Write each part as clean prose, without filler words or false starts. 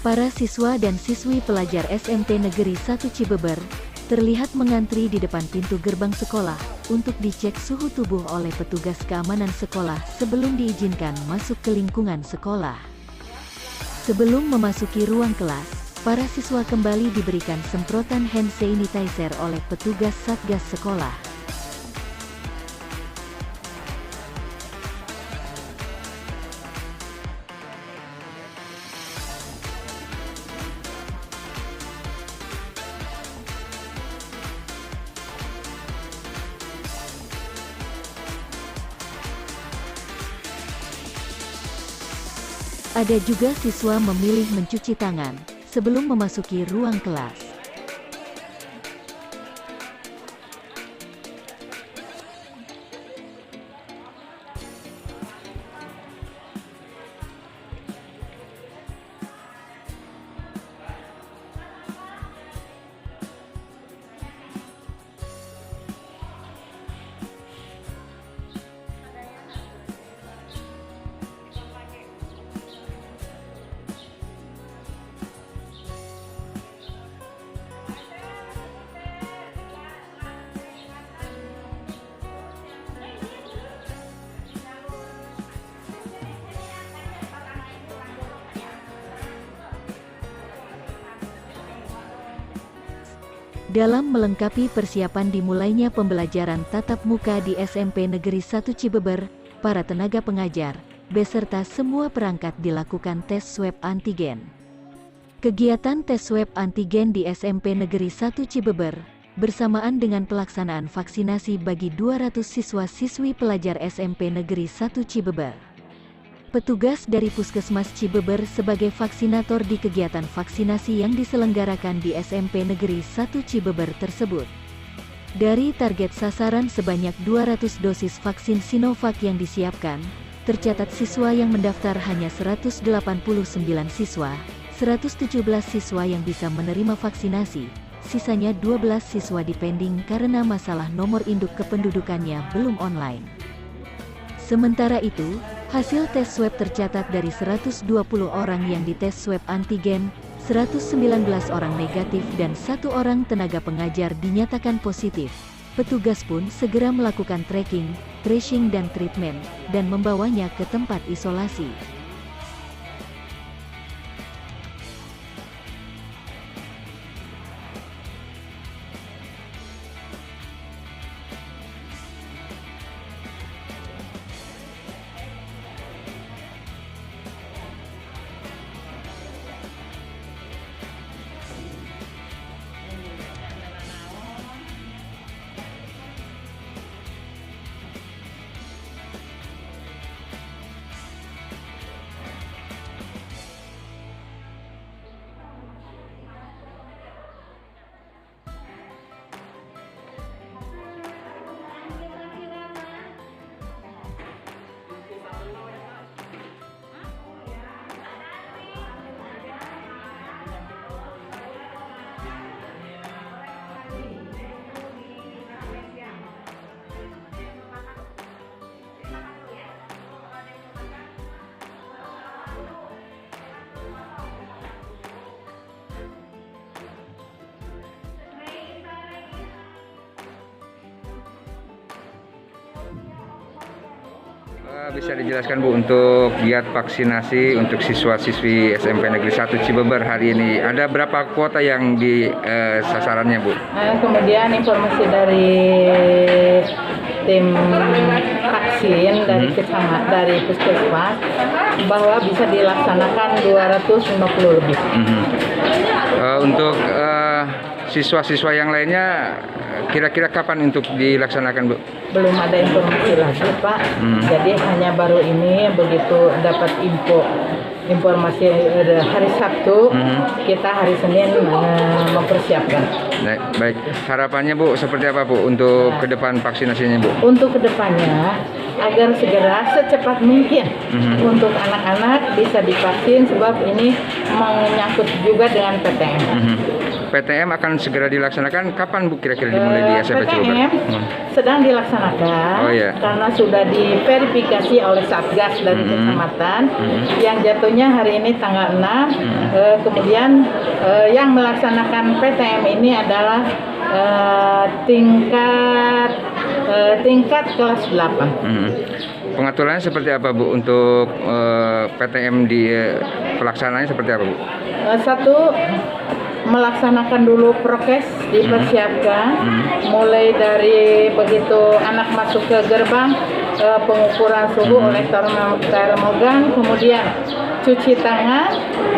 Para siswa dan siswi pelajar SMP Negeri 1 Cibeber terlihat mengantri di depan pintu gerbang sekolah untuk dicek suhu tubuh oleh petugas keamanan sekolah sebelum diizinkan masuk ke lingkungan sekolah. Sebelum memasuki ruang kelas, para siswa kembali diberikan semprotan hand sanitizer oleh petugas Satgas sekolah. Ada juga siswa memilih mencuci tangan sebelum memasuki ruang kelas. Dalam melengkapi persiapan dimulainya pembelajaran tatap muka di SMP Negeri 1 Cibeber, para tenaga pengajar, beserta semua perangkat dilakukan tes swab antigen. Kegiatan tes swab antigen di SMP Negeri 1 Cibeber, bersamaan dengan pelaksanaan vaksinasi bagi 200 siswa-siswi pelajar SMP Negeri 1 Cibeber. Petugas dari Puskesmas Cibeber sebagai vaksinator di kegiatan vaksinasi yang diselenggarakan di SMP Negeri 1 Cibeber tersebut. Dari target sasaran sebanyak 200 dosis vaksin Sinovac yang disiapkan, tercatat siswa yang mendaftar hanya 189 siswa, 117 siswa yang bisa menerima vaksinasi, sisanya 12 siswa dipending karena masalah nomor induk kependudukannya belum online. Sementara itu, hasil tes swab tercatat dari 120 orang yang dites swab antigen, 119 orang negatif dan 1 orang tenaga pengajar dinyatakan positif. Petugas pun segera melakukan tracking, tracing dan treatment, dan membawanya ke tempat isolasi. Bisa dijelaskan Bu untuk giat vaksinasi untuk siswa-siswi SMP Negeri 1 Cibeber hari ini ada berapa kuota yang di sasarannya Bu? Kemudian informasi dari tim vaksin dari kecamatan dari puskesmas bahwa bisa dilaksanakan 250 lebih. Untuk siswa-siswa yang lainnya kira-kira kapan untuk dilaksanakan Bu? Belum ada informasi lagi Pak. Jadi hanya baru ini begitu dapat informasi hari Sabtu, kita hari Senin mempersiapkan. Baik, harapannya Bu seperti apa Bu untuk ke depan vaksinasinya Bu? Untuk kedepannya agar segera secepat mungkin untuk anak-anak bisa divaksin sebab ini menyangkut juga dengan PTM. PTM akan segera dilaksanakan kapan Bu kira-kira dimulai di SMP Cibeber? PTM sedang dilaksanakan Oh, iya. karena sudah diverifikasi oleh Satgas dari kecamatan yang jatuhnya hari ini tanggal 6. Kemudian yang melaksanakan PTM ini adalah tingkat kelas 8. Pengaturannya seperti apa Bu untuk PTM di pelaksanaannya seperti apa Bu? Satu, melaksanakan dulu prokes, dipersiapkan mulai dari begitu anak masuk ke gerbang, pengukuran suhu oleh termogan, kemudian cuci tangan.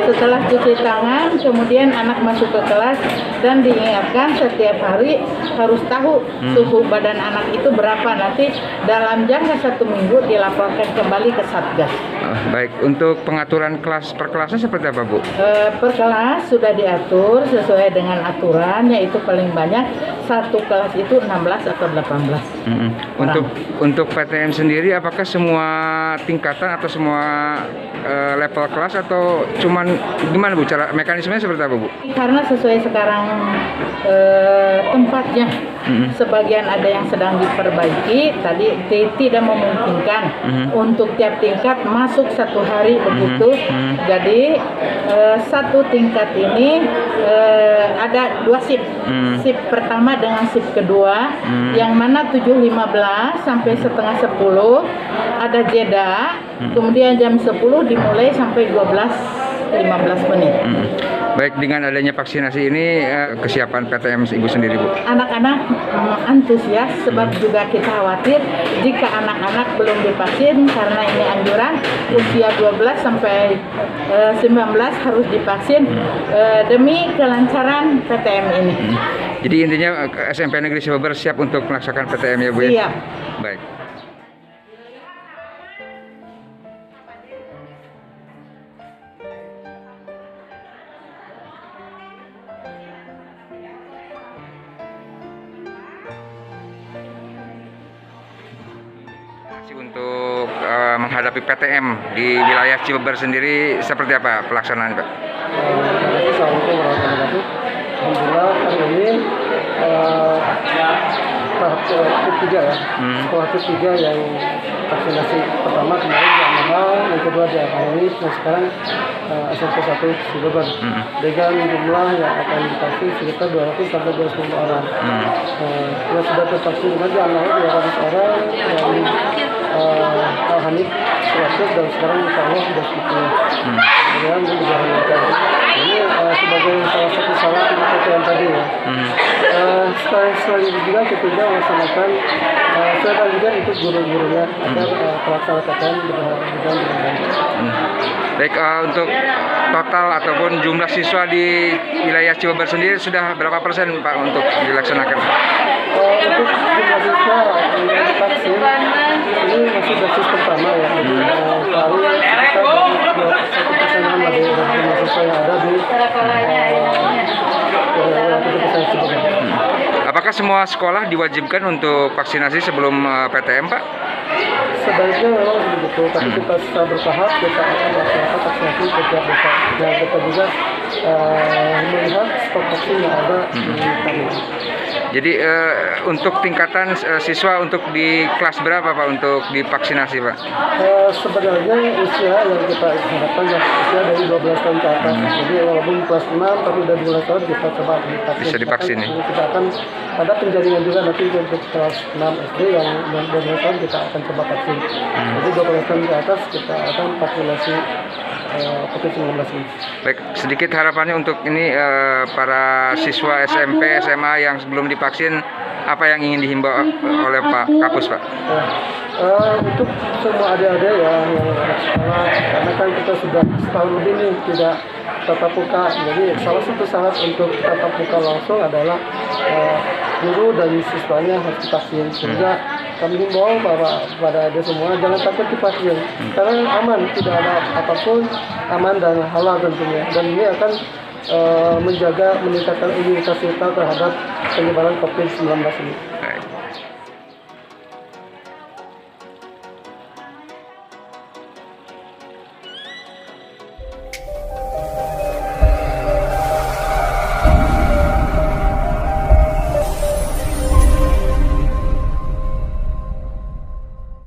Setelah cuci tangan, kemudian anak masuk ke kelas dan diingatkan setiap hari harus tahu suhu badan anak itu berapa. Nanti dalam jangka 1 minggu dilaporkan kembali ke Satgas. Baik, untuk pengaturan kelas per kelasnya seperti apa Bu? Per kelas sudah diatur sesuai dengan aturan, yaitu paling banyak satu kelas itu 16 atau 18. Untuk PTM sendiri apakah semua tingkatan atau semua level kelas atau cuman gimana Bu, cara mekanismenya seperti apa Bu? Karena sesuai sekarang tempatnya, sebagian ada yang sedang diperbaiki, tadi tidak memungkinkan untuk tiap tingkat masuk satu hari begitu. Jadi satu tingkat ini ada 2 shift. Shift pertama dengan shift kedua, yang mana 7.15 sampai setengah 10 ada jeda, kemudian jam 10 dimulai sampai 12.15 menit. Baik, dengan adanya vaksinasi ini kesiapan PTM Ibu sendiri Bu? Anak-anak antusias, sebab juga kita khawatir jika anak-anak belum divaksin, karena ini anjuran usia 12 sampai 19 harus divaksin demi kelancaran PTM ini. Jadi intinya SMP Negeri Cibeber siap untuk melaksanakan PTM ya Bu ya? Siap. Baik. Untuk menghadapi PTM di wilayah Cibeber sendiri seperti apa pelaksanaan Pak? Assalamualaikum warahmatullahi wabarakatuh. Alhamdulillah hari ini tahap ketiga ya. Setelah ketiga yang vaksinasi pertama kemarin di Amaha, yang kedua di Akanis, dan sekarang SMP 1 Cibeber. Dengan jumlah yang akan divaksin sekitar 200 sampai 250 orang. Yang sudah tervaksin di Amaha 200 orang, yang Al-Hanif 100, dan sekarang insya Allah sudah 10. Kemudian berjalan lancar. Ini sebagai salah satu syarat untuk PTM tadi ya. Selain itu juga kita juga melaksanakan saya juga untuk guru-gurunya agar pelaksanaan PTM berjalan dengan baik. Baik, untuk total ataupun jumlah siswa di wilayah Cibeber sendiri sudah berapa persen Pak untuk dilaksanakan? Untuk jumlah siswa yang divaksin ini masih dosis pertama ya. Jadi paling sekitar 1%-an dari jumlah siswa yang ada di Cibeber. Apakah semua sekolah diwajibkan untuk vaksinasi sebelum PTM Pak? Sebaiknya memang begitu, tapi kita secara bertahap kita akan melaksanakan vaksinasi setiap desa. Dan kita juga melihat stok vaksin yang ada di kami. Jadi untuk tingkatan siswa untuk di kelas berapa Pak untuk divaksinasi Pak? Sebenarnya usia yang kita harapkan ya usia dari 12 tahun ke atas. Jadi walaupun kelas 6 tapi udah 12 tahun kita coba divaksin. Bisa divaksin ya? Kita akan ada penjaringan juga nanti untuk kelas 6 SD yang 12 tahun kita akan coba vaksin. Jadi 12 tahun ke atas kita akan vaksinasi COVID-19 ini. Baik, sedikit harapannya untuk ini para siswa SMP, SMA yang sebelum divaksin, apa yang ingin dihimbau oleh Pak Kapus Pak? Untuk semua adik-adik ya yang sekolah, karena kan kita sudah setahun lebih nih tidak tatap muka. Jadi salah satu syarat untuk tatap muka langsung adalah guru dan siswanya harus divaksin. Sehingga kami himbau pada adik semua jangan takut divaksin, karena aman, tidak ada apapun, aman dan halal tentunya. Dan ini akan meningkatkan imunitas kita terhadap penyebaran COVID-19 ini.